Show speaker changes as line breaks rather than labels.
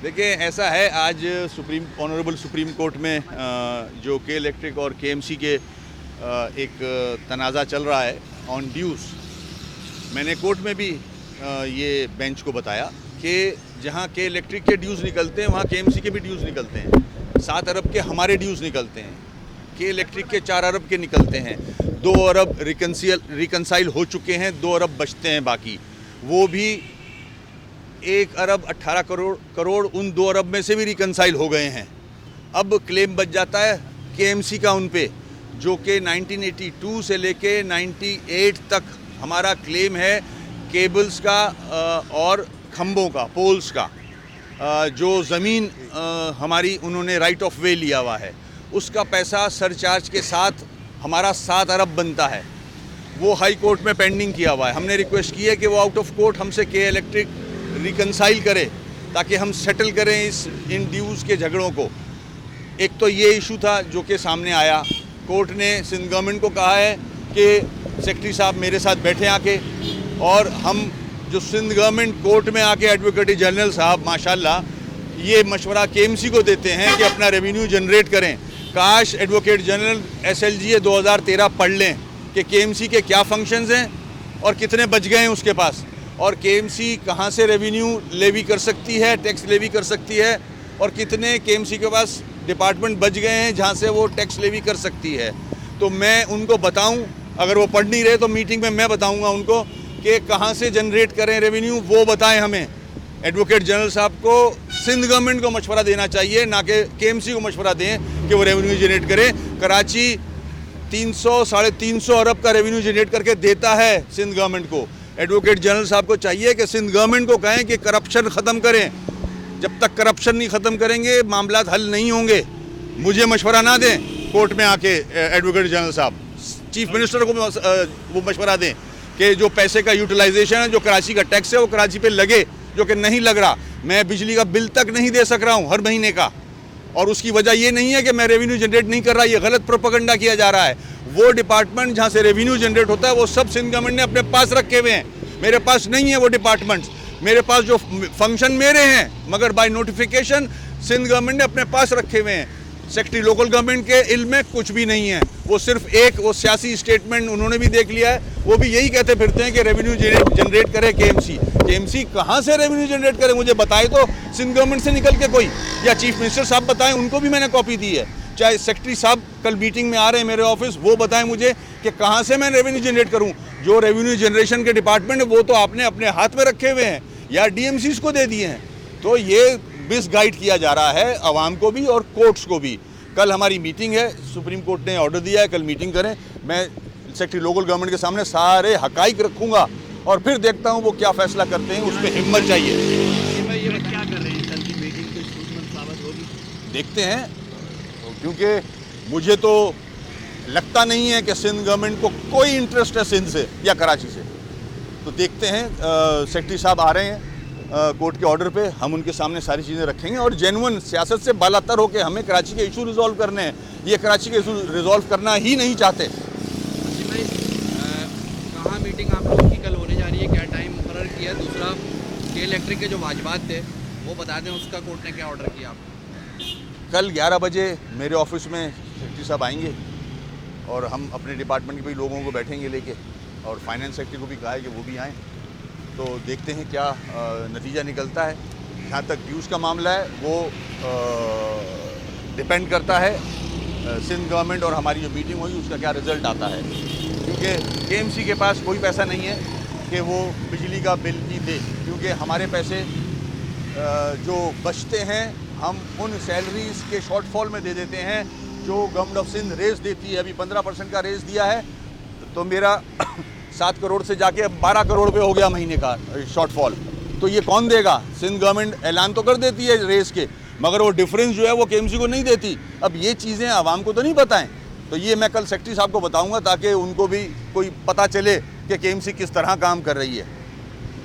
देखिए, ऐसा है, आज ऑनरेबल सुप्रीम कोर्ट में जो के इलेक्ट्रिक और केएमसी के एक तनाज़ा चल रहा है ऑन ड्यूज़। मैंने कोर्ट में भी ये बेंच को बताया कि जहाँ के इलेक्ट्रिक के ड्यूज़ निकलते हैं वहाँ केएमसी के भी ड्यूज़ निकलते हैं। 7 अरब के हमारे ड्यूज़ निकलते हैं, के इलेक्ट्रिक के 4 अरब के निकलते हैं। 2 अरब रिकनसाइल हो चुके हैं, 2 अरब बचते हैं बाकी। वो भी 1 अरब 18 करोड़ उन 2 अरब में से भी रिकनसाइल हो गए हैं। अब क्लेम बच जाता है केएमसी का उन पे, जो कि 1982 से लेके 98 तक हमारा क्लेम है केबल्स का और खंभों का, पोल्स का। जो ज़मीन हमारी उन्होंने राइट ऑफ वे लिया हुआ है, उसका पैसा सरचार्ज के साथ हमारा 7 अरब बनता है। वो हाई कोर्ट में पेंडिंग किया हुआ है। हमने रिक्वेस्ट की है कि वो आउट ऑफ कोर्ट हमसे के इलेक्ट्रिक रिकनसाइल करे ताकि हम सेटल करें इन ड्यूज़ के झगड़ों को। एक तो ये इशू था जो कि सामने आया। कोर्ट ने सिंध गवर्नमेंट को कहा है कि सेक्रेटरी साहब मेरे साथ बैठे आके, और हम जो सिंध गवर्नमेंट कोर्ट में आके एडवोकेट जनरल साहब माशाल्लाह ये मशवरा केएमसी को देते हैं कि अपना रेवेन्यू जनरेट करें। काश एडवोकेट जनरल SLGA 2013 पढ़ लें कि केएमसी के क्या फंक्शंस हैं और कितने बच गए हैं उसके पास, और केएमसी कहाँ से रेवेन्यू लेवी कर सकती है, टैक्स लेवी कर सकती है, और कितने केएमसी के पास डिपार्टमेंट बच गए हैं जहाँ से वो टैक्स लेवी कर सकती है। तो मैं उनको बताऊँ, अगर वो पढ़ नहीं रहे तो मीटिंग में मैं बताऊँगा उनको कि कहाँ से जनरेट करें रेवेन्यू, वो बताएं हमें। एडवोकेट जनरल साहब को सिंध गवर्नमेंट को मशवरा देना चाहिए, ना कि केएमसी को मशवरा दें कि वो रेवेन्यू जनरेट करें। कराची 300-350 अरब का रेवेन्यू जनरेट करके देता है सिंध गवर्नमेंट को। एडवोकेट जनरल साहब को चाहिए कि सिंध गवर्नमेंट को कहें कि करप्शन ख़त्म करें। जब तक करप्शन नहीं ख़त्म करेंगे मामलात हल नहीं होंगे। मुझे मशवरा ना दें कोर्ट में आके एडवोकेट जनरल साहब, चीफ मिनिस्टर को वो मशवरा दें कि जो पैसे का यूटिलाइजेशन है, जो कराची का टैक्स है, वो कराची पे लगे, जो कि नहीं लग रहा। मैं बिजली का बिल तक नहीं दे सक रहा हूँ हर महीने का, और उसकी वजह ये नहीं है कि मैं रेवेन्यू जनरेट नहीं कर रहा। ये गलत प्रोपेगेंडा किया जा रहा है। वो डिपार्टमेंट जहाँ से रेवेन्यू जनरेट होता है वो सब सिंध गवर्नमेंट ने अपने पास रखे हुए हैं। मेरे पास नहीं है वो डिपार्टमेंट्स। मेरे पास जो फंक्शन मेरे हैं, मगर बाय नोटिफिकेशन सिंध गवर्नमेंट ने अपने पास रखे हुए हैं। सेक्रेटरी लोकल गवर्नमेंट के इल्म में कुछ भी नहीं है। वो सिर्फ एक वो सियासी स्टेटमेंट उन्होंने भी देख लिया है। वो भी यही कहते फिरते हैं कि रेवेन्यू जनरेट करे केएमसी। केएमसी कहाँ से रेवेन्यू जनरेट करे मुझे बताए तो, सिंध गवर्नमेंट से निकल के कोई, या चीफ मिनिस्टर साहब बताएं, उनको भी मैंने कॉपी दी है। चाहे सेक्रेटरी साहब कल मीटिंग में आ रहे हैं मेरे ऑफिस, वो बताएं मुझे कि कहाँ से मैं रेवेन्यू जनरेट करूँ। जो रेवेन्यू जनरेशन के डिपार्टमेंट है वो तो आपने अपने हाथ में रखे हुए हैं या DMCs को दे दिए हैं। तो ये मिसगाइड किया जा रहा है आवाम को भी और कोर्ट्स को भी। कल हमारी मीटिंग है, सुप्रीम कोर्ट ने ऑर्डर दिया है कल मीटिंग करें। मैं सेक्रेटरी लोकल गवर्नमेंट के सामने सारे हकाइक रखूँगा और फिर देखता हूँ वो क्या फैसला करते हैं। उस पर हिम्मत चाहिए।
ये क्या कर रहे हैं कल की मीटिंग को इम्प्रूवमेंट साबित होगी?
देखते हैं, क्योंकि मुझे तो लगता नहीं है कि सिंध गवर्नमेंट को कोई इंटरेस्ट है सिंध से या कराची से। तो देखते हैं। सेक्रेटरी साहब आ रहे हैं कोर्ट के ऑर्डर पे, हम उनके सामने सारी चीज़ें रखेंगे और जेन्युइन सियासत से बालातर होकर हमें कराची के इशू रिजॉल्व करने हैं। ये कराची के इशू रिजॉल्व करना ही नहीं चाहते।
जी भाई, कहाँ मीटिंग आप लोगों की कल होने जा रही है, क्या टाइम मुकर्रर किया? दूसरा, के इलेक्ट्रिक के जो वाजिबात थे वो बता दें, उसका कोर्ट ने क्या ऑर्डर किया आपको?
कल 11 बजे मेरे ऑफिस में सेक्रेटरी साहब आएंगे और हम अपने डिपार्टमेंट के भी लोगों को बैठेंगे लेके, और फाइनेंस सेक्रेटरी को भी कहा है कि वो भी आएँ। तो देखते हैं क्या नतीजा निकलता है। जहाँ तक ड्यूज़ का मामला है वो डिपेंड करता है सिंध गवर्नमेंट और हमारी जो मीटिंग हुई उसका क्या रिज़ल्ट आता है, क्योंकि केएमसी के पास कोई पैसा नहीं है कि वो बिजली का बिल भी दे, क्योंकि हमारे पैसे जो बचते हैं हम उन सैलरीज़ के शॉर्टफॉल में दे देते हैं जो गवर्नमेंट ऑफ सिंध रेस देती है। अभी 15% का रेस दिया है, तो मेरा 7 करोड़ से जाके 12 करोड़ पे हो गया महीने का शॉर्टफॉल। तो ये कौन देगा? सिंध गवर्नमेंट ऐलान तो कर देती है रेस के, मगर वो डिफरेंस जो है वो केएमसी को नहीं देती। अब ये चीज़ें आवाम को तो नहीं बताएं, तो ये मैं कल सेक्रेटरी साहब को बताऊंगा ताकि उनको भी कोई पता चले कि केएमसी किस तरह काम कर रही है।